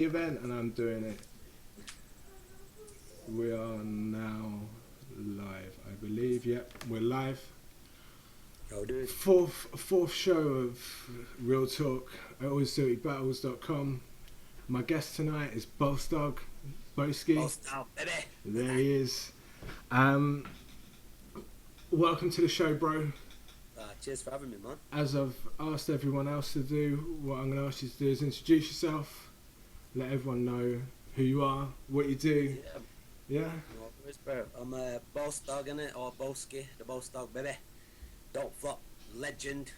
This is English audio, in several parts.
Event, and I'm doing it. We are now live, I believe. Yep, we're live. Oh, dude. Fourth show of Real Talk at OCB My guest tonight is Bowski. Both now, baby. There he is. Um, Welcome to the show, bro. Cheers for having me, man. As I've asked everyone else to do, what I'm going to ask you to do is introduce yourself, let everyone know who you are, what you do. Yeah, Yeah? no worries, bro. I'm a boss dog in it, or Bowski, the boss dog, baby. Don't flop, legend.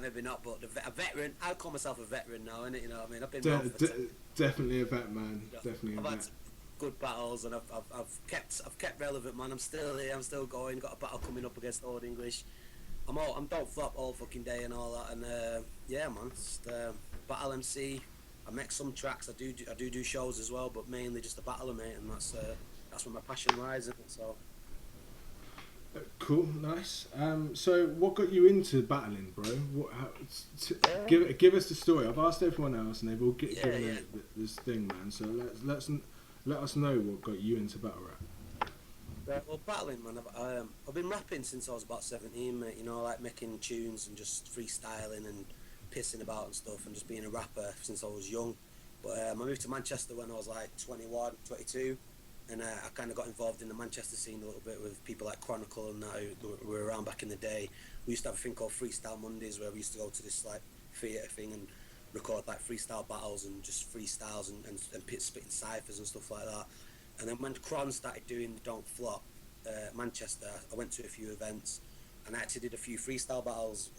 Maybe not, but a veteran. I call myself a veteran now, innit? You know what I mean? I've been around for 10. Definitely a vet, man. You know, Definitely a I've had vet. some good battles, and I've kept relevant, man. I'm still here. I'm still going. Got a battle coming up against Old English. I'm don't flop all fucking day and all that, and yeah, man. Just battle MC. I make some tracks. I do shows as well, but mainly just a battler, mate, and that's where my passion lies. And so Cool, nice. So what got you into battling, bro? T- yeah, give us the story. I've asked everyone else, and they've all given yeah. this thing, man. So let us know what got you into battle rap. Well, battling, man. I've been rapping since I was about 17, mate. You know, like making tunes and just freestyling and pissing about and stuff, and just being a rapper since I was young. But I moved to Manchester when I was like 21, 22, and I kind of got involved in the Manchester scene a little bit with people like Chronicle and that who were around back in the day. We used to have a thing called Freestyle Mondays where we used to go to this like theatre thing and record like freestyle battles and just freestyles and spitting ciphers and stuff like that. And then when Cron started doing the Don't Flop, Manchester, I went to a few events and I actually did a few freestyle battles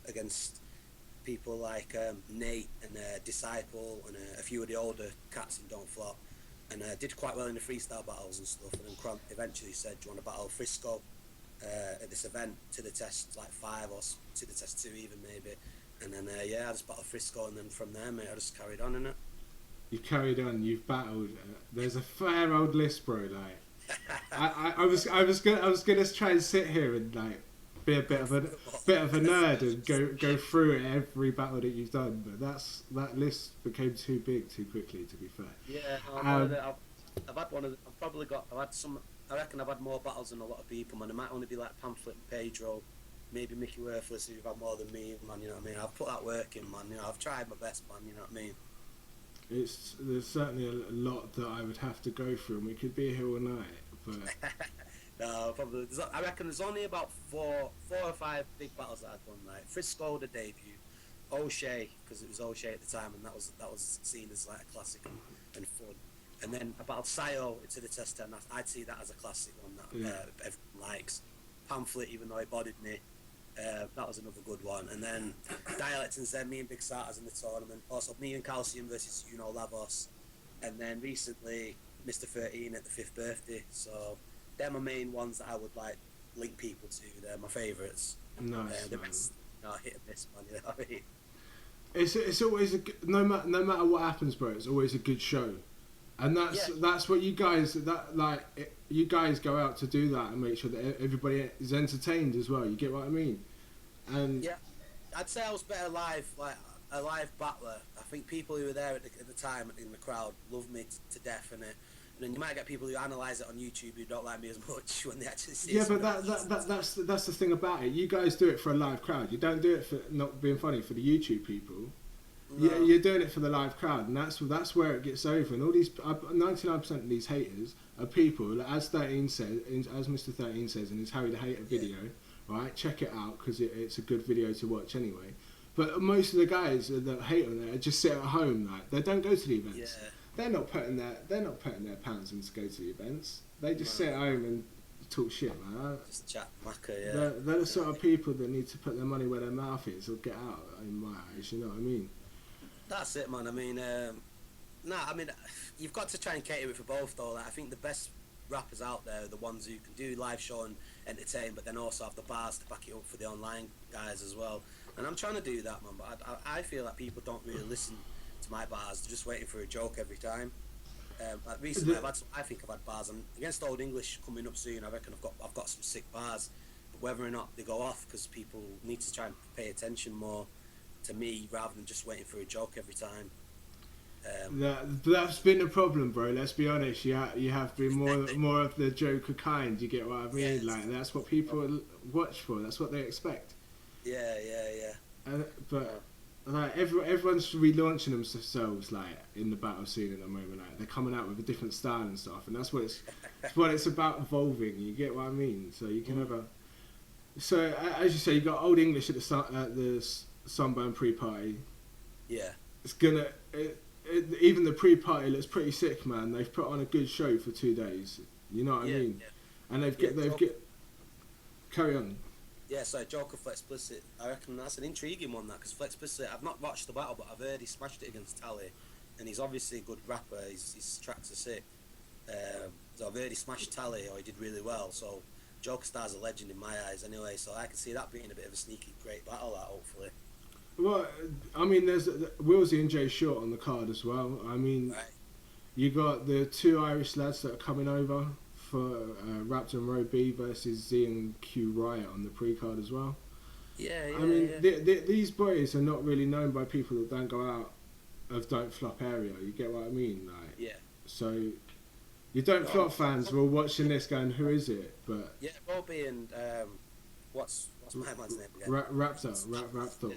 against people like Nate and Disciple and a few of the older cats in Don't Flop. And did quite well in the freestyle battles and stuff. And then Cron eventually said, "Do you want to battle Frisco at this event to the test like 5 or to the test 2 even maybe?" And then yeah, I just battled Frisco, and then from there, mate, I just carried on in it. You carried on. You've battled. There's a fair old list, bro. Like I was gonna try and sit here and like be a bit of a nerd and go through every battle that you've done, but that list became too big too quickly. To be fair. Yeah, I've had one of. I've probably got. I've had some. I reckon I've had more battles than a lot of people, man. It might only be like Pamphlet and Pedro, maybe Mickey Worthless, who've had more than me, man. You know what I mean? I've put that work in, man. You know, I've tried my best, man. You know what I mean? There's certainly a lot that I would have to go through, and we could be here all night. But No, probably. I reckon there's only about four or five big battles that I've done. Like Frisco, the debut, O'Shea, because it was O'Shea at the time, and that was seen as like a classic and fun. And then about Sayo to the test 10, I'd see that as a classic one that everyone likes. Pamphlet, even though it bodied me, that was another good one. And then Dialect and Zen, me and Big Sarters in the tournament. Also, me and Calcium versus Lavos. And then recently, Mr. 13 at the 5th birthday. So they're my main ones that I would like link people to. They're my favourites. nice, The man. rest, hit and miss, man. You know what I mean? It's always no matter what happens, bro. It's always a good show, and that's what you guys you guys go out to do that and make sure that everybody is entertained as well. You get what I mean? And Yeah, I'd say I was better live, like a live battler. I think people who were there at the time in the crowd loved me to death, and then you might get people who analyse it on YouTube who don't like me as much when they actually see yeah, it. but that's the thing about it. You guys do it for a live crowd. You don't do it for not being funny for the YouTube people. No. You're doing it for the live crowd, and that's where it gets over. And all these 99% of these haters are people, as 13 says, as Mr. 13 says in his Harry the Hater video. Right, check it out because it's a good video to watch anyway. But most of the guys that hate on there just sit at home, like they don't go to the events. Yeah. They're not putting their pounds in to go to the events. They just sit at home and talk shit, man. Just chat macca, yeah. They're the sort of people that need to put their money where their mouth is or get out. In my eyes, you know what I mean? That's it, man. I mean, you've got to try and cater it for both, though. Like, I think the best rappers out there are the ones who can do live show and entertain, but then also have the bars to back it up for the online guys as well. And I'm trying to do that, man. But I feel like people don't really listen to my bars. They're just waiting for a joke every time. Like recently, I think I've had bars, and against Old English coming up soon, I reckon I've got some sick bars. But whether or not they go off, because people need to try and pay attention more to me rather than just waiting for a joke every time. That's been the problem, bro. Let's be honest. You have been more of the Joker kind. You get what I mean? Yeah, Like that's what people watch for. That's what they expect. yeah. But like everyone's relaunching themselves like in the battle scene at the moment. Like they're coming out with a different style and stuff, and that's what it's about evolving. You get what I mean? So you can have a. So as you say, you got Old English at the Sunburn pre-party. Yeah. It's gonna. Even the pre-party looks pretty sick, man. They've put on a good show for 2 days. You know what I mean? Yeah. And they've get. Carry on. Yeah, so Joker Flexplicit, I reckon that's an intriguing one, that, because Flexplicit, I've not watched the battle, but I've heard he smashed it against Tally, and he's obviously a good rapper. His tracks are sick. So I've heard he smashed Tally, or he did really well. So Joker Star's a legend in my eyes, anyway. So I can see that being a bit of a sneaky, great battle, that hopefully. Well, I mean, there's Willsy and Jay Short on the card as well. I mean, Right. you got the 2 Irish lads that are coming over for Raptor and Row B versus Z and Q Riot on the pre-card as well. Yeah. I mean, these boys are not really known by people that don't go out of Don't Flop area. You get what I mean? Like, yeah. So, you Don't Flop fans were watching this going, who is it? But Yeah, Robbie and what's my man's name again? Raptor.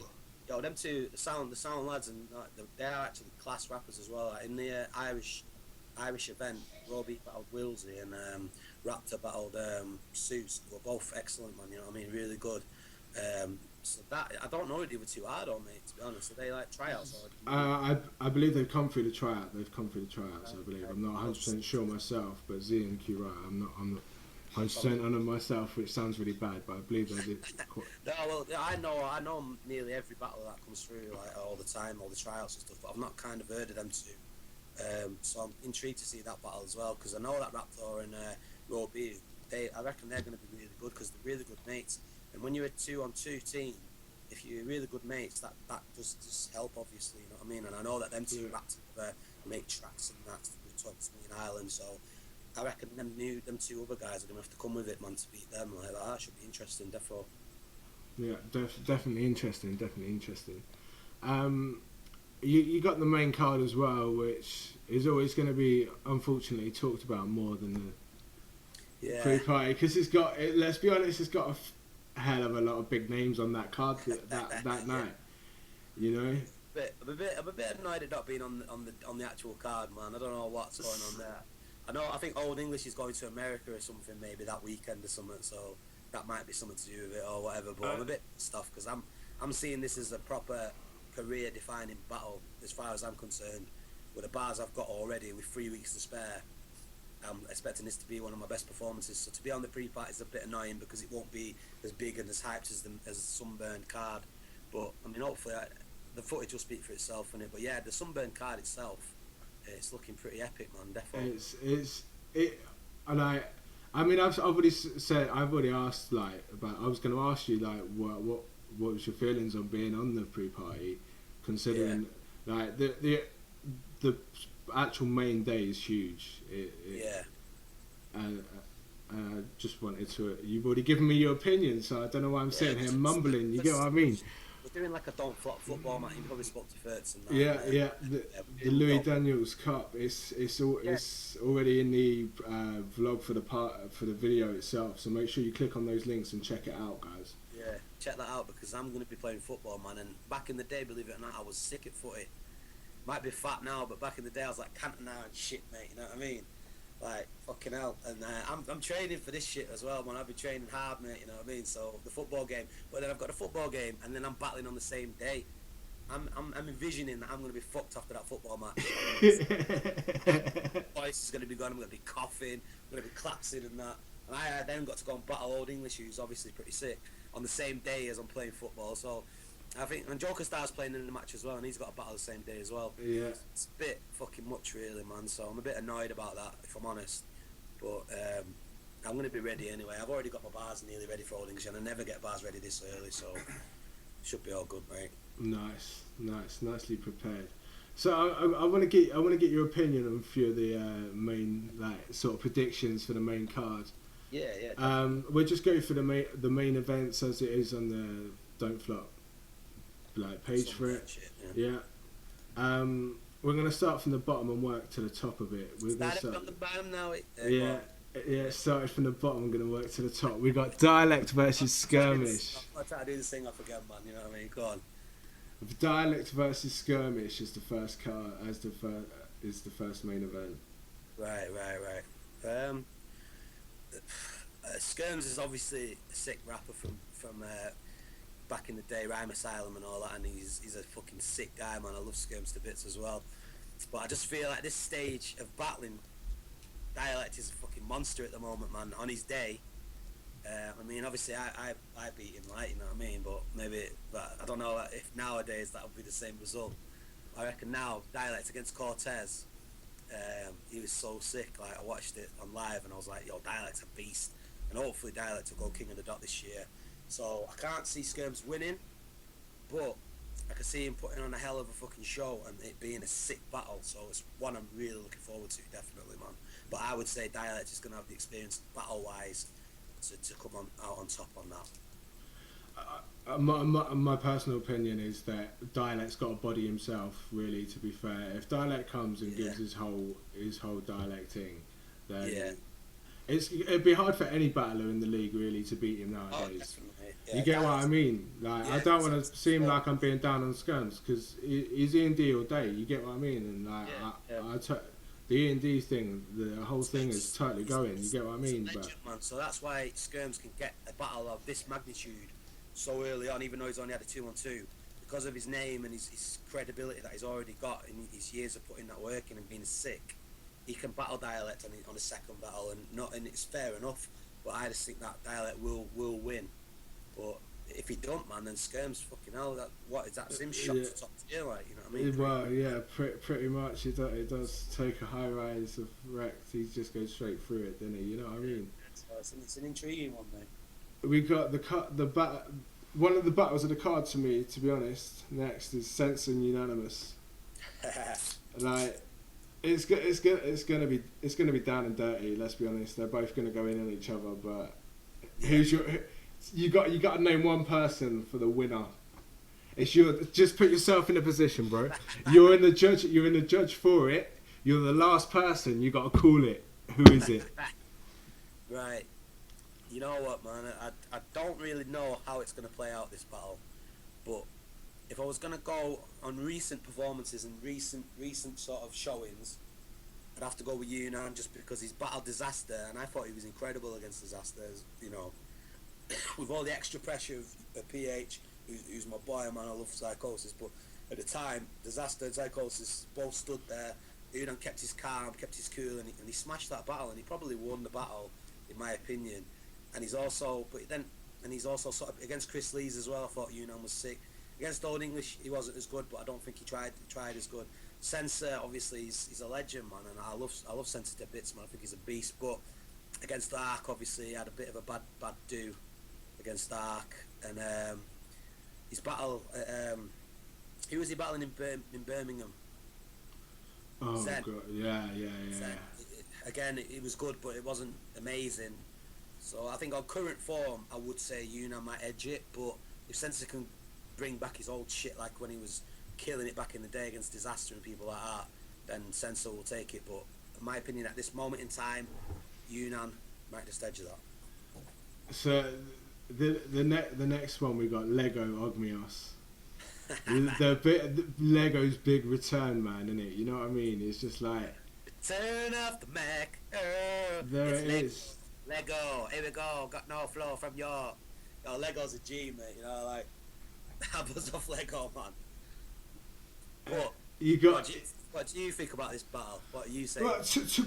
Yo, them two, the sound lads, and they are actually class rappers as well. Like, in the Irish event, Robbie battled Willsy and Raptor battled Seuss. They were both excellent, man. You know what I mean? Really good. So that, I don't know if they were too hard on me, to be honest. Are they like tryouts? Or I believe they've come through the tryout. They've come through the tryouts. I believe. I'm not 100% sure myself, but Z and Q Riot, I'm not 100% on them myself, which sounds really bad, but I believe they did. No, well, I know nearly every battle that comes through, like all the time, all the tryouts and stuff. But I've not kind of heard of them two. So I'm intrigued to see that battle as well, because I know that Raptor and Robbie, I reckon they're going to be really good, because they're really good mates. And when you're a 2-on-2 team, if you're really good mates, that does just help, obviously, you know what I mean? And I know that them two Raptor make tracks and that we talked to me in Ireland, so I reckon them two other guys are going to have to come with it, man, to beat them. Like that should be interesting, defo. Yeah, definitely interesting. You got the main card as well, which is always going to be unfortunately talked about more than the pre-party, because it's got. Let's be honest, it's got a hell of a lot of big names on that card that night. You know. I'm a bit annoyed at not being on the actual card, man. I don't know what's going on there. I think Old English is going to America or something, maybe that weekend or something. So that might be something to do with it or whatever. But I'm a bit stuffed, because I'm seeing this as a proper career-defining battle, as far as I'm concerned. With the bars I've got already, with 3 weeks to spare, I'm expecting this to be one of my best performances. So to be on the pre-party is a bit annoying, because it won't be as big and as hyped as the Sunburn card. But I mean, hopefully the footage will speak for itself in it. But yeah, the Sunburn card itself, it's looking pretty epic, man. Definitely. And I mean, I've already asked, like, about. I was going to ask you, like, what was your feelings on being on the pre-party, considering like the actual main day is huge. And I just wanted to. You've already given me your opinion, so I don't know why I'm sitting here mumbling. You get what I mean? We're doing like a Don't Flop football match. You probably spoke to Furtz and that. Yeah. The Louis Daniels Cup. It's already in the vlog for the video itself. So make sure you click on those links and check it out, guys. Yeah, check that out, because I'm going to be playing football, man. And back in the day, believe it or not, I was sick at footy. Might be fat now, but back in the day, I was like Cantona and shit, mate. You know what I mean? Like, fucking hell. And I'm training for this shit as well, man. I've been training hard, mate. You know what I mean? So the football game, but then I've got a football game, and then I'm battling on the same day. I'm envisioning that I'm going to be fucked after that football match. Voice is going to be gone. I'm going to be coughing. I'm going to be collapsing and that. And I then got to go and battle Old English, who's obviously pretty sick, on the same day as I'm playing football. So I think, and Joker Star's playing in the match as well, and he's got a battle the same day as well. Yeah. It's a bit fucking much, really, man. So I'm a bit annoyed about that, if I'm honest. But I'm going to be ready anyway. I've already got my bars nearly ready for Old English, and I never get bars ready this early, so should be all good, mate. Nice, nicely prepared. So I want to get your opinion on a few of the main, like, sort of predictions for the main card. Yeah. We'll just go for the main events as it is on the Don't Flop, like, page for it. Shit, Yeah. we're gonna start from the bottom and work to the top of it. We're gonna Started start. from the bottom now. Yeah, yeah. Started from the bottom. I'm gonna work to the top. We got dialect versus skirmish. I'll try to do this thing off again, man. You know what I mean? Go on. Dialect versus skirmish is the first card. Is the first main event. Right. Skirms is obviously a sick rapper from back in the day, Rhyme Asylum and all that, and he's a fucking sick guy, man. I love Skirms to bits as well. But I just feel like this stage of battling, Dialect is a fucking monster at the moment, man. On his day, I mean, obviously I beat him, like, you know what I mean. But maybe, but I don't know if nowadays that would be the same result. I reckon now Dialect against Cortez, he was so sick. Like, I watched it on live and I was like, yo, Dialect's a beast, and hopefully Dialect will go King of the Dot this year. So I can't see Skirms winning, but I can see him putting on a hell of a fucking show and it being a sick battle. So it's one I'm really looking forward to, definitely, man. But I would say Dialect is going to have the experience battle-wise to come out on top on that. My personal opinion is that Dialect's got a body himself. Really, to be fair, if Dialect comes and gives his whole Dialect thing, then it'd be hard for any battler in the league really to beat him nowadays. You get what I mean? Like, I don't want to seem like I'm being down on Skirms because he's EandD all day. You get what I mean? And like, the EandD thing, the whole thing is totally going. You get what I mean? Legend, man. So that's why Skirms can get a battle of this magnitude so early on, even though he's only had a 2-on-2, because of his name and his credibility that he's already got in his years of putting that work in and being sick. He can battle Dialect on a second battle, and it's fair enough. But I just think that Dialect will win. But if he don't, man, then Skirms, fucking hell, that's him shot to top tier, like, you know what I mean? Well, yeah, pretty much. It does take a high rise of Rex. He just goes straight through it, doesn't he? You know what I mean? So it's an intriguing one, mate. We got one of the battles of the card to me, to be honest. Next is Sense and Unanimous. Like, it's gonna be down and dirty. Let's be honest. They're both gonna go in on each other. But you got to name one person for the winner. It's just put yourself in a position, bro. You're in the judge for it. You're the last person. You got to call it. Who is it? Right. You know what, man? I don't really know how it's going to play out, this battle. But if I was going to go on recent performances and recent sort of showings, I'd have to go with Yunnan just because he's battled Disaster, and I thought he was incredible against Disaster. You know, with all the extra pressure of PH, who's my boy, man. I love Psychosis, but at the time, Disaster and Psychosis both stood there. Yunnan kept his calm, kept his cool, and he smashed that battle, and he probably won the battle, in my opinion. And he's also sort of against Chris Lees as well. I thought Yunnan was sick. Against Old English, he wasn't as good, but I don't think he tried as good. Sensor, obviously, he's a legend, man, and I love Sensor to bits, man. I think he's a beast. But against Ark, obviously, he had a bit of a bad do against Ark, and his battle. Who was he battling in Birmingham? Oh Zen. God, yeah. Zen. Again, it was good, but it wasn't amazing. So I think on current form, I would say Yunnan might edge it. But if Sensor can bring back his old shit, like when he was killing it back in the day against Disaster and people like that, then Sensor will take it. But in my opinion, at this moment in time, Yunnan might just edge that. So the next one we got Lego Ogmios. Lego's big return, man, isn't it? You know what I mean? It's just like turn off the Mac. There it is. Lego, here we go. Got no flow from your. Yo, Lego's a G, mate. You know, like I buzz off Lego, man. What? You got. What do you think about this battle? What are you saying? Well, to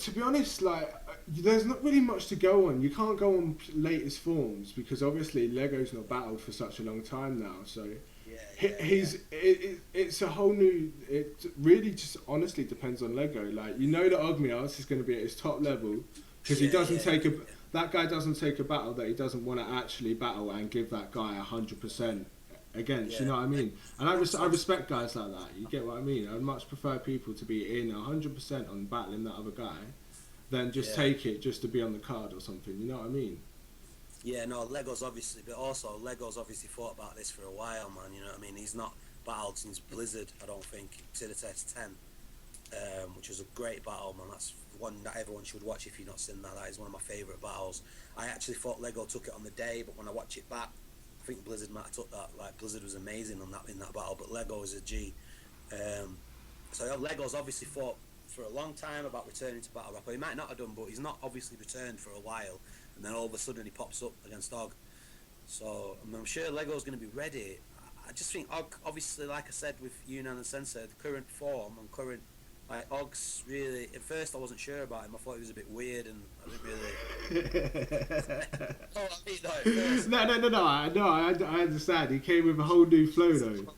be honest, like there's not really much to go on. You can't go on latest forms because obviously Lego's not battled for such a long time now. So it's a whole new. It really just honestly depends on Lego. Like, you know that Ogmios is going to be at his top level because he doesn't that guy doesn't take a battle that he doesn't want to actually battle and give that guy 100%. Against, you know what I mean? And I respect guys like that. You get what I mean? I'd much prefer people to be in 100% on battling that other guy than just take it just to be on the card or something. You know what I mean? Yeah, no, Lego's obviously, but also Lego's obviously thought about this for a while, man. You know what I mean? He's not battled since Blizzard. I don't think Test 10, which was a great battle, man. That's one that everyone should watch if you've not seen that. That is one of my favourite battles. I actually thought Lego took it on the day, but when I watch it back, I think Blizzard might have took that. Like Blizzard was amazing on that in that battle, but Lego is a G. So Lego's obviously fought for a long time about returning to battle rap. He might not have done, but he's not obviously returned for a while. And then all of a sudden he pops up against Og. So I'm sure Lego's going to be ready. I just think Og, obviously, like I said with Yunnan and Sensei, the current form and current, like Og's really. At first I wasn't sure about him. I thought he was a bit weird, and I didn't really. Oh, I mean, no, at first, No. I understand. He came with a whole new flow though.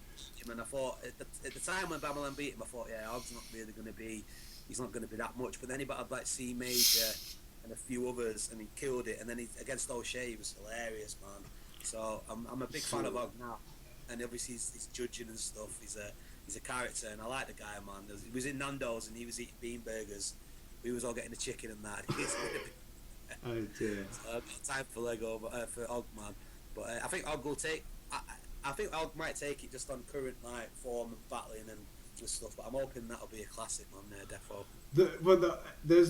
and I thought at the time when Bamalan beat him, I thought, yeah, Og's not really going to be. He's not going to be that much. But then he battled like C Major and a few others, and he killed it. And then against O'Shea, he was hilarious, man. So I'm a big fan of Og now, and obviously he's judging and stuff. He's a character, and I like the guy, man. He was in Nando's and he was eating bean burgers. We was all getting the chicken and that. Oh dear. So I've got time for Lego, but for Og, man. But I think Og will take. I think Og might take it just on current like form and battling and stuff. But I'm hoping that'll be a classic, man. Defo. There's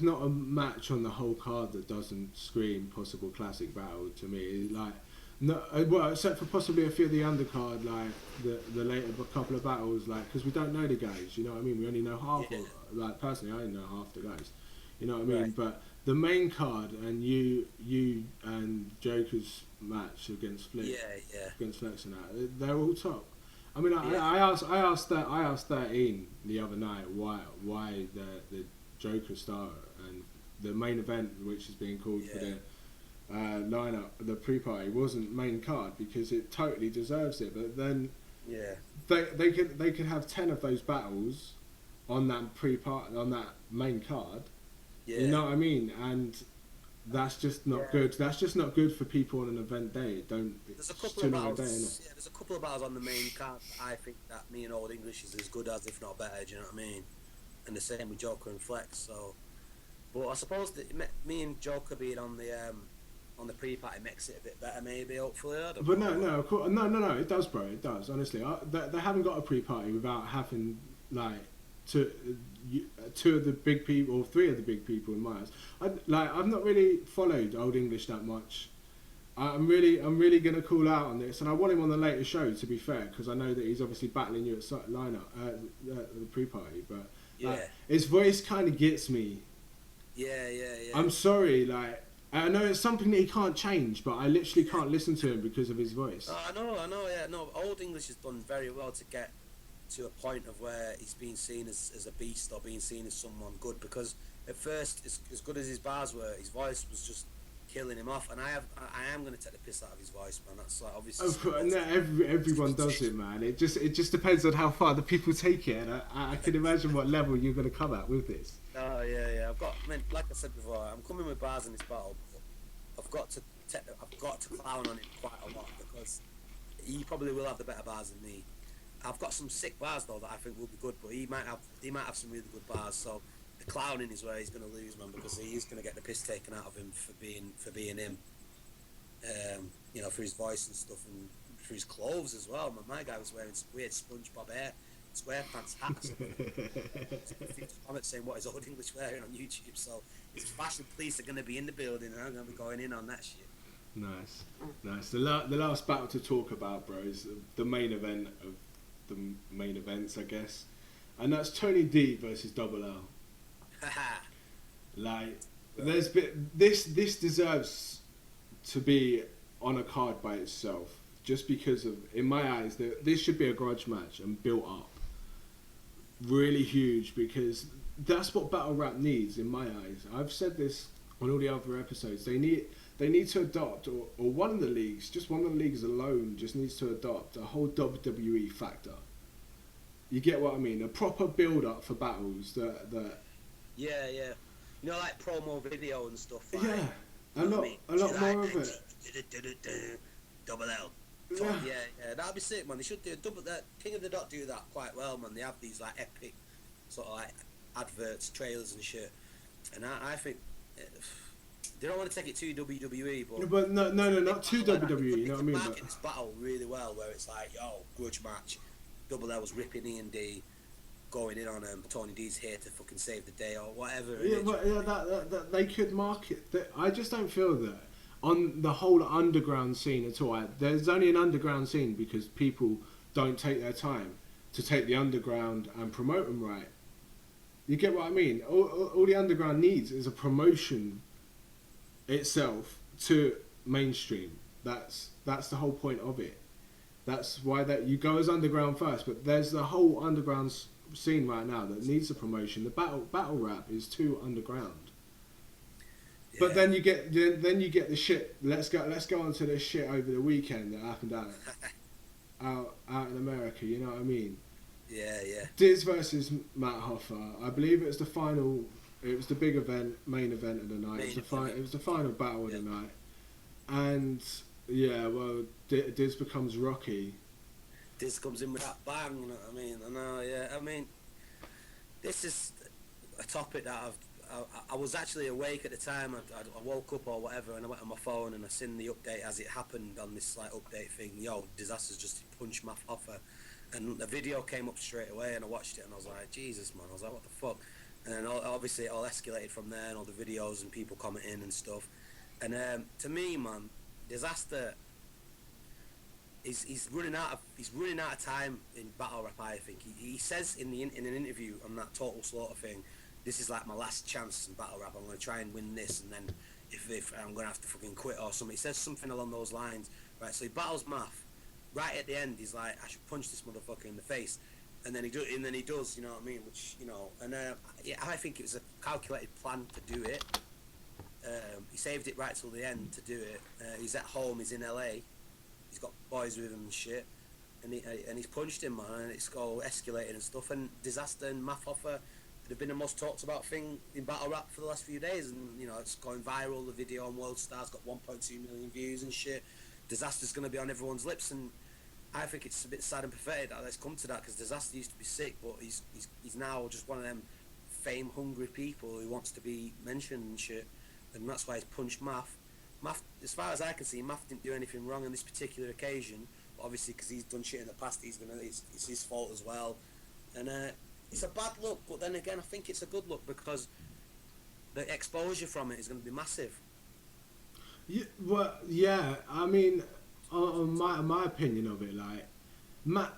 not a match on the whole card that doesn't scream possible classic battle to me. Like, no, well, except for possibly a few of the undercard, like the later couple of battles, like because we don't know the guys. You know what I mean? We only know half. Yeah. Like personally, I only know half the guys. You know what I mean? Right. But the main card and you and Joker's match against Flick, against Flex and that, they're all top. I mean, I asked 13 the other night why the Joker star and the main event, which is being called for the lineup, the pre-party, wasn't main card because it totally deserves it. But then they could have 10 of those battles on that pre-party, on that main card. Yeah. You know what I mean? And that's just not good. That's just not good for people on an event day. There's a couple of battles. There's a couple of battles on the main card that I think that me and Old English is as good as, if not better. Do you know what I mean? And the same with Joker and Flex. So, but I suppose that me and Joker being on the pre-party makes it a bit better, maybe. Hopefully, I don't know. No, of course, no. It does, bro. It does. Honestly, they haven't got a pre-party without having like two of the big people or three of the big people in my eyes. I've not really followed Old English that much. I'm really gonna call out on this, and I want him on the later show. To be fair, because I know that he's obviously battling you at lineup the pre-party, but his voice kind of gets me. Yeah. I'm sorry, like I know it's something that he can't change, but I literally can't listen to him because of his voice. Oh, I know. Yeah, no. Old English has done very well to get to a point of where he's being seen as a beast or being seen as someone good, because at first, as good as his bars were, his voice was just killing him off, and I am going to take the piss out of his voice, man. That's like obviously. Of course, no, everyone does it, man. It just depends on how far the people take it, and I can imagine what level you're going to come at with this. Oh yeah. Like I said before, I'm coming with bars in this battle, but I've got to clown on him quite a lot because he probably will have the better bars than me. I've got some sick bars though that I think will be good, but he might have some really good bars. So the clowning is where he's going to lose, man, because he is going to get the piss taken out of him for being him. For his voice and stuff, and for his clothes as well. Man, my guy was wearing some weird SpongeBob SquarePants hats. Comments saying what is Old English wearing on YouTube. So his fashion police are going to be in the building, and I'm going to be going in on that shit. Nice. The last battle to talk about, bro, is the main event of the main events, I guess, and that's Tony D versus Double L. Like, there's been this deserves to be on a card by itself, just because of, in my eyes, this should be a grudge match and built up really huge, because that's what battle rap needs, in my eyes. I've said this on all the other episodes. They need to adopt, or one of the leagues, just one of the leagues alone, just needs to adopt a whole WWE factor. You get what I mean? A proper build-up for battles that. Yeah. You know, like promo video and stuff. Like, yeah, a lot more of it. Double L. Yeah, that'd be sick, man. They should do King of the Dot do that quite well, man. They have these like epic sort of like adverts, trailers and shit, and I think they don't want to take it to WWE, Yeah, but no, not to battle like that. WWE. You know what I mean? Market But this battle really well, where it's like, yo, grudge match, Double L was ripping EandD, going in on him. Tony D's here to fucking save the day or whatever. yeah, but yeah, that they could market that. I just don't feel that on the whole underground scene at all. There's only an underground scene because people don't take their time to take the underground and promote them right. You get what I mean? All the underground needs is a promotion itself to mainstream. That's the whole point of it. That's why that you go as underground first. But there's the whole underground scene right now that needs a promotion. The battle rap is too underground. Yeah. But then you get the shit. Let's go on to this shit over the weekend that happened out in America. You know what I mean? Yeah. Diz versus Matt Hoffa. I believe it was the final. It was the big event, main event of the night. It was the final battle of the night. And yeah, well, Diz becomes Rocky. Diz comes in with that bang. You know what I mean? I know. Yeah. I mean, this is a topic that I was actually awake at the time. I woke up or whatever, and I went on my phone and I seen the update as it happened on this like update thing. Yo, Disaster's just punched Matt Hoffa. And the video came up straight away, and I watched it, and I was like, Jesus, man. I was like, what the fuck? And then obviously it all escalated from there, and all the videos and people commenting and stuff. And to me, man, Disaster, he's running out of time in battle rap. I think he says in an interview on that Total Slaughter thing, this is like my last chance in battle rap. I'm going to try and win this, and then if I'm going to have to fucking quit or something. He says something along those lines, right? So he battles Math. Right at the end, he's like, I should punch this motherfucker in the face, and then he does, you know what I mean? Which, you know, and yeah, I think it was a calculated plan to do it. He saved it right till the end to do it. He's at home, he's in LA, he's got boys with him and shit, and he's punched him, man, and it's all escalated and stuff. And Disaster and Matt Hoffa have been the most talked about thing in battle rap for the last few days, and you know it's going viral. The video on World Star's got 1.2 million views and shit. Disaster's going to be on everyone's lips, and I think it's a bit sad and pathetic that it's come to that, because Disaster used to be sick, but he's now just one of them fame-hungry people who wants to be mentioned and shit, and that's why he's punched Math. Math, as far as I can see, Math didn't do anything wrong on this particular occasion, but obviously because he's done shit in the past, it's his fault as well, and it's a bad look, but then again, I think it's a good look, because the exposure from it is going to be massive. Yeah, well, yeah, I mean, on my opinion of it, like,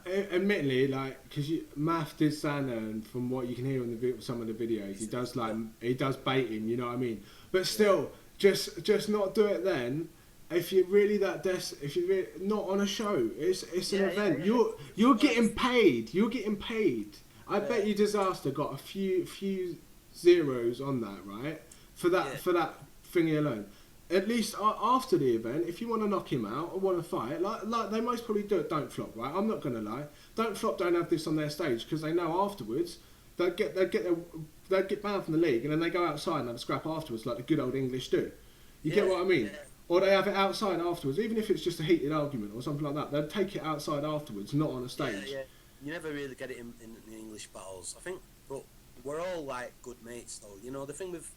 admittedly, like, because Math did stand there, and from what you can hear on some of the videos, he does bait him, you know what I mean? But still, just not do it then. If you're really that if you're really, not on a show, it's an event. Yeah. You're getting paid. You're getting paid. I bet you Disaster got a few zeros on that, right? For that thingy alone. At least after the event, if you want to knock him out or want to fight, like they most probably do, Don't Flop, right? I'm not gonna lie. Don't Flop don't have this on their stage because they know afterwards they'll get banned from the league, and then they go outside and have a scrap afterwards, like the good old English do. You get what I mean? Yeah. Or they have it outside afterwards, even if it's just a heated argument or something like that. They'll take it outside afterwards, not on a stage. Yeah. You never really get it in the English battles, I think. But we're all like good mates, though. You know, the thing with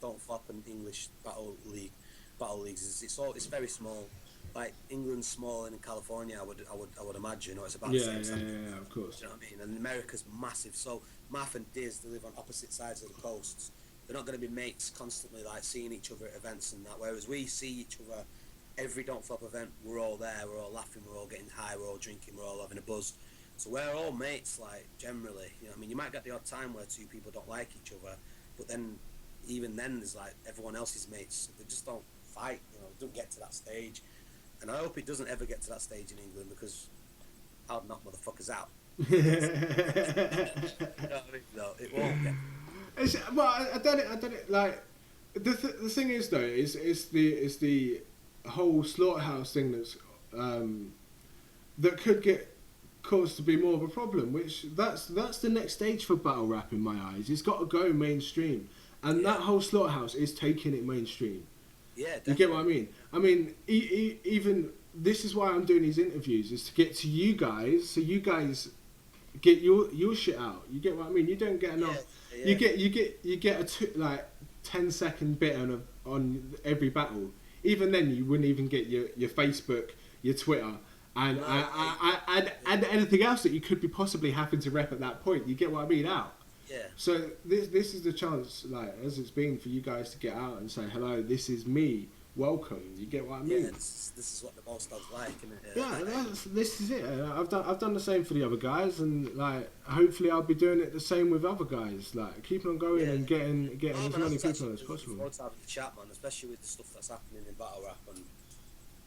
Don't Flop and English battle leagues is it's very small. Like England's small, and in California, I would imagine, or it's about the same size. Yeah, of course. Do you know what I mean? And America's massive, so Math and Diz, they live on opposite sides of the coasts. They're not going to be mates constantly, like seeing each other at events and that. Whereas we see each other every Don't Flop event. We're all there, we're all laughing, we're all getting high, we're all drinking, we're all having a buzz. So we're all mates, like generally. You know what I mean? You might get the odd time where two people don't like each other, but then even then, there's like everyone else's mates. They just don't fight, you know, don't get to that stage. And I hope it doesn't ever get to that stage in England, because I'll knock motherfuckers out. You know what I mean? No, it won't get. Well, I done it. Like the thing is though, is the whole slaughterhouse thing that could get caused to be more of a problem. Which that's the next stage for battle rap in my eyes. It's got to go mainstream, and that whole slaughterhouse is taking it mainstream. Yeah, definitely. You get what I mean? I mean, even this is why I'm doing these interviews, is to get to you guys, so you guys get your shit out. You get what I mean? You don't get enough. Yeah. You get 10-second bit on every battle. Even then, you wouldn't even get your Facebook, your Twitter, and and anything else that you could be possibly having to rep at that point. You get what I mean? Out. Yeah. So this is the chance, like as it's been for you guys to get out and say hello. This is me. Welcome. You get what I mean? Yeah, this is what the boss dog's like, isn't it? Yeah, this is it. I've done the same for the other guys, and like hopefully I'll be doing it the same with other guys. Like keeping on going and getting as many people as possible. Having the chat, man, especially with the stuff that's happening in battle rap, and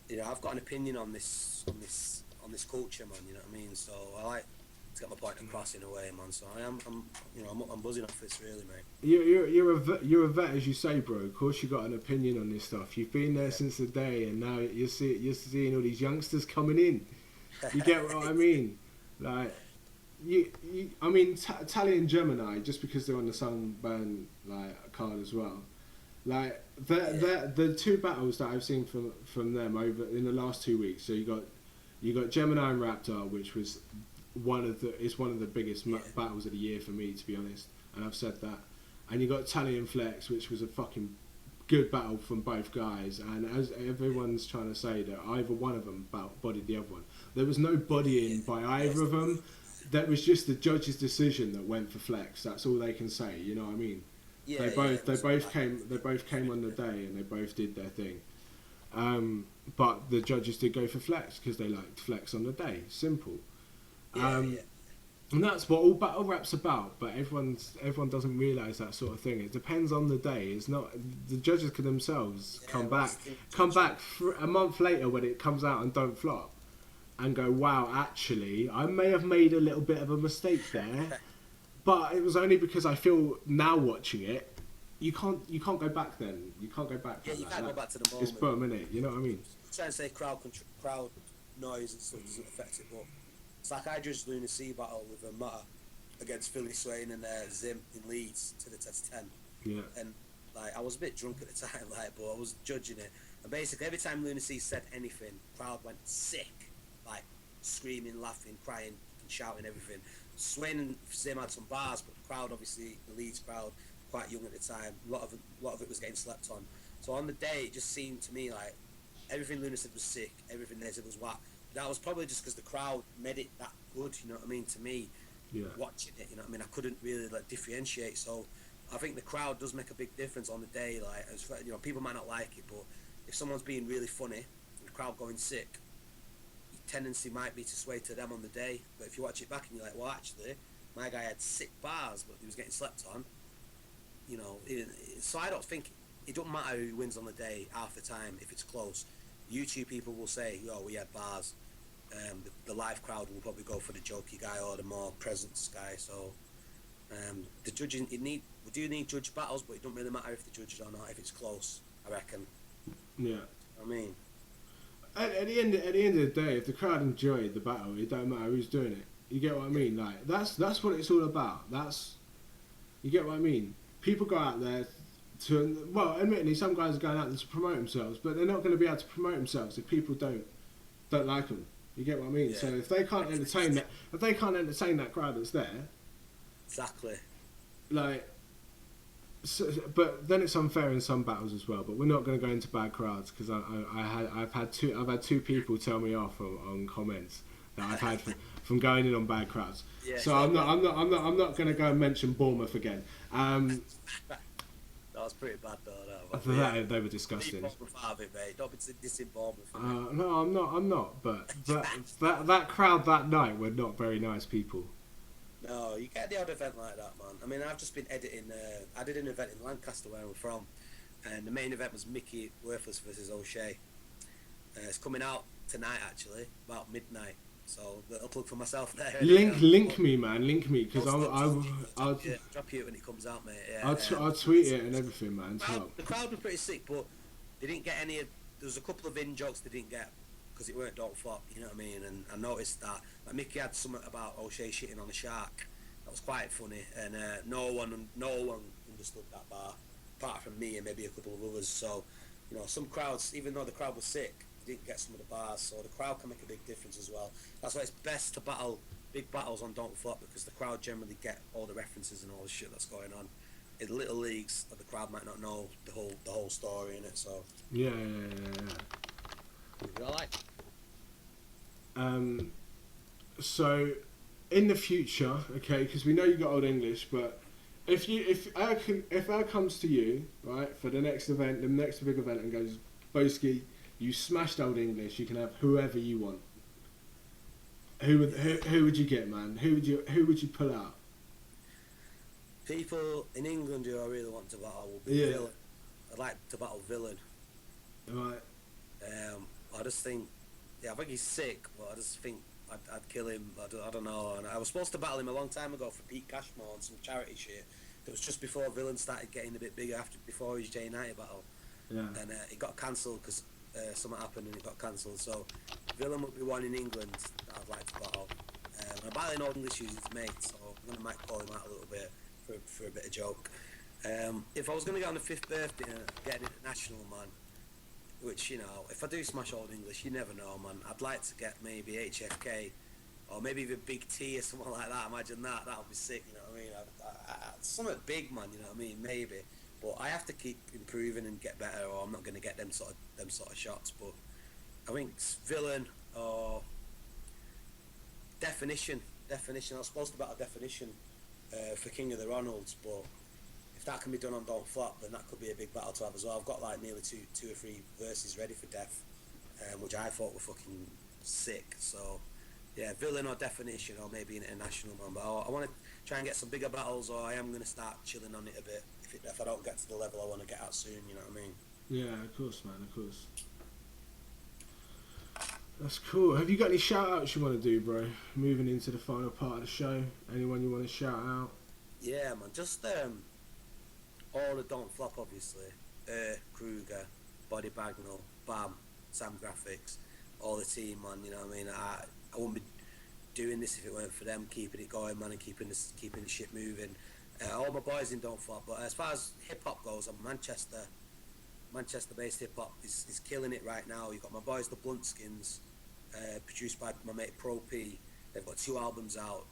you know I've got an opinion on this culture, man. You know what I mean? So I like to get my point across in a way, man. So I'm buzzing off this, really, mate. You're a vet, as you say, bro. Of course, you got an opinion on this stuff. You've been there since the day, and now you're seeing all these youngsters coming in. You get what I mean? Like, I mean, Tally and Gemini, just because they're on the Sunburn like card as well. Like, the two battles that I've seen from them over in the last 2 weeks. So you got Gemini and Raptor, which was one of the biggest battles of the year for me, to be honest, and I've said that. And you got Tally and Flex, which was a fucking good battle from both guys, and as everyone's trying to say that either one of them bodied the other one. There was no bodying by either of them. That was just the judge's decision that went for Flex. That's all they can say, you know what I mean? They both came on the day and they both did their thing. But the judges did go for Flex because they liked Flex on the day. Simple. And that's what all battle rap's about, but everyone doesn't realise that sort of thing. It depends on the day. It's not the judges can themselves come back a month later when it comes out and don't flop, and go, wow, actually I may have made a little bit of a mistake there, but it was only because I feel now watching it. You can't go back then. You can't go back. Yeah, you can't go back to the moment. It's per minute. You know what I mean? Trying to say crowd noise and stuff doesn't affect it, but it's like I judged Luna C battle with a Mutter against Philly Swain and Zim in Leeds to the test 10. Yeah. And like I was a bit drunk at the time, like, but I was judging it. And basically every time Luna C said anything, crowd went sick, like screaming, laughing, crying, and shouting everything. Swain and Zim had some bars, but the crowd, obviously the Leeds crowd, quite young at the time. A lot of it was getting slept on. So on the day, it just seemed to me like everything Luna said was sick, everything they said was whack. That was probably just because the crowd made it that good, you know what I mean, to me, watching it, you know what I mean, I couldn't really like differentiate. So I think the crowd does make a big difference on the day. Like, you know, people might not like it, but if someone's being really funny and the crowd going sick, your tendency might be to sway to them on the day. But if you watch it back and you're like, well, actually, my guy had sick bars, but he was getting slept on, you know. So I don't think it don't matter who wins on the day half the time if it's close. YouTube people will say, "Oh, we had bars." The live crowd will probably go for the jokey guy or the more presence guy. So the judging, we do need judge battles, but it don't really matter if the judges or not if it's close. I reckon. Yeah. I mean, at the end of the day, if the crowd enjoyed the battle, it don't matter who's doing it. You get what I mean? Like that's what it's all about. You get what I mean? People go out there to, well, admittedly, some guys are going out there to promote themselves, but they're not going to be able to promote themselves if people don't like them. You get what I mean? Yeah. So if they can't entertain that crowd that's there, exactly. Like, so, but then it's unfair in some battles as well. But we're not going to go into bad crowds because I've had two people tell me off on comments that I've had from going in on bad crowds. Yeah, so I'm not going to go and mention Bournemouth again. That was pretty bad though. They were disgusting. Out of it, mate. Don't be dissing Bournemouth. No, I'm not. But that crowd that night were not very nice people. No, you get the odd event like that, man. I mean, I've just been editing. I did an event in Lancaster where I'm from, and the main event was Mickey Worthless versus O'Shea. It's coming out tonight, actually, about midnight. So little plug for myself there. Link me, man. Link me because I'll drop you when it comes out, mate. Yeah, I'll tweet it and everything, man. The crowd was pretty sick, but they didn't get any. There was a couple of in jokes they didn't get because it weren't don't flop. You know what I mean? And I noticed that like Mickey had something about O'Shea shitting on a shark. That was quite funny, and no one understood that bar apart from me and maybe a couple of others. So, you know, some crowds, even though the crowd was sick, didn't get some of the bars, so the crowd can make a big difference as well. That's why it's best to battle big battles on Don't Flop because the crowd generally get all the references and all the shit that's going on. in little leagues, the crowd might not know the whole story in it. So Yeah. I like. So, in the future, okay, because we know you got Old English, but if I comes to you, right, for the next event, the next big event, and goes, Bowski, you smashed Old English, you can have whoever you want. Who would you get, man? Who would you pull out? People in England who I really want to battle will be Yeah. Villain. I'd like to battle Villain. Right. I just think, I think he's sick, but I just think I'd kill him. I don't know. And I was supposed to battle him a long time ago for Pete Cashmore and some charity shit. It was just before Villain started getting a bit bigger, before his J United battle. Yeah. And it got cancelled because something happened and it got cancelled. So Villain would be one in England that I'd like to battle. I'm battling Old English who's his mate, so I'm might call him out a little bit for a bit of joke. If I was going to get on the 5th birthday and get an international, man, which, you know, if I do smash Old English, you never know, man. I'd like to get maybe HFK or maybe even Big T or something like that. Imagine that would be sick, you know what I mean? Something big, man, you know what I mean? Maybe. But I have to keep improving and get better, or I'm not going to get them sort of shots. But I think Villain or Definition. I was supposed to battle Definition for King of the Ronalds, but if that can be done on Don't Flop, then that could be a big battle to have as well. I've got like nearly two or three verses ready for Def, which I thought were fucking sick. So yeah, Villain or Definition, or maybe an international man. But I want to try and get some bigger battles, or I am going to start chilling on it a bit if I don't get to the level I want to get at soon. You know what I mean? Yeah, of course, man, of course. That's cool. Have you got any shout outs you want to do, bro? Moving into the final part of the show. Anyone you want to shout out? Yeah, man. Just all the Don't Flop, obviously. Kruger, Body Bagnall, Bam, Sam Graphics, all the team, man. You know what I mean? I wouldn't be doing this if it weren't for them keeping it going, man, and keeping the shit moving. All my boys in Don't Flop. But as far as hip hop goes, I'm Manchester-based hip hop is killing it right now. You've got my boys, the Bluntskins, produced by my mate Pro P. They've got 2 albums out,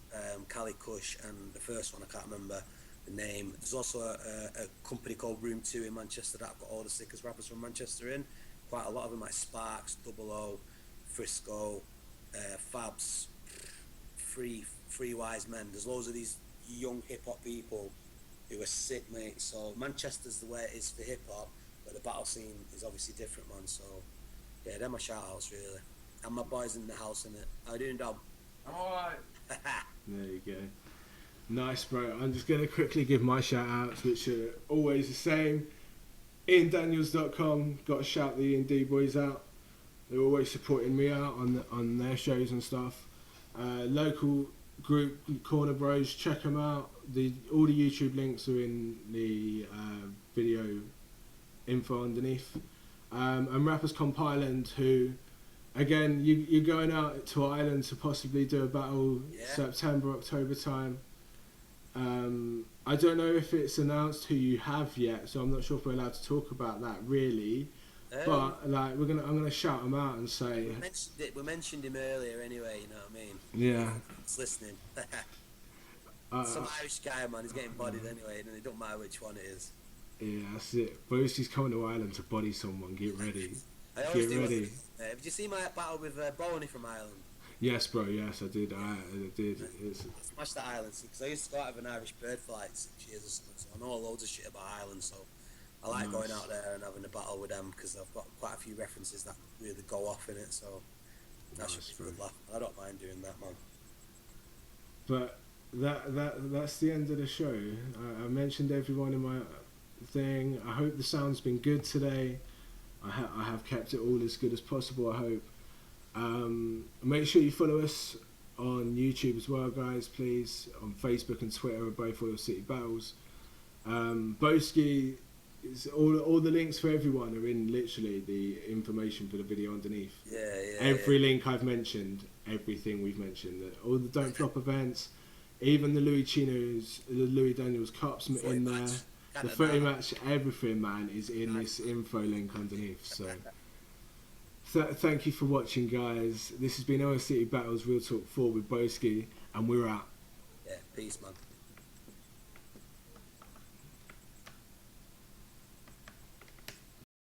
Cali Kush, and the first one I can't remember the name. There's also a company called Room 2 in Manchester that I've got all the sickest rappers from Manchester in. Quite a lot of them, like Sparks, Double O, Frisco, Fabs, Three Wise Men. There's loads of these young hip hop people who are sick, mate. So Manchester's the way it is for hip hop, but the battle scene is obviously different, man. So yeah, they're my shout outs really. And my boys in the house in it. How you doing, Dom? I'm alright. There you go. Nice, bro. I'm just going to quickly give my shout outs, which are always the same. EandDaniels.com. Got to shout the E&D boys out. They're always supporting me out on their shows and stuff. Local group, Corna Bros, check them out. All the YouTube links are in the video info underneath. And Rappers Comp Ireland, who, again, you're going out to Ireland to possibly do a battle September, October time. I don't know if it's announced who you have yet, so I'm not sure if we're allowed to talk about that really. But like, I'm gonna shout him out and say we mentioned him earlier anyway. You know what I mean? Yeah. He's listening. Some Irish guy, man. He's getting bodied anyway, and it don't matter which one it is. Yeah, that's it. Bowski's coming to Ireland to body someone. Get ready. Get ready. Did you see my battle with Boney from Ireland? Yes, bro. Yes, I did. I did. Smashed that Ireland because I used to go out with an Irish bird for like 6 years or something, so I know loads of shit about Ireland. So I like going out there and having a battle with them because I've got quite a few references that really go off in it. So that's just a good laugh. I don't mind doing that, man. But that's the end of the show. I mentioned everyone in my thing. I hope the sound's been good today. I have kept it all as good as possible, I hope. Make sure you follow us on YouTube as well, guys, please. On Facebook and Twitter are both Oil City Battles. Bowski, all the links for everyone are in literally the information for the video underneath. Every link I've mentioned, everything we've mentioned, all the Don't Flop events, even the Louis Chinos, the Louis Daniels Cups in there. The 30 match, everything, man, is in this info link underneath. So, thank you for watching, guys. This has been OCB Battles Real Talk 4 with Bowski, and we're out. Yeah, peace, man.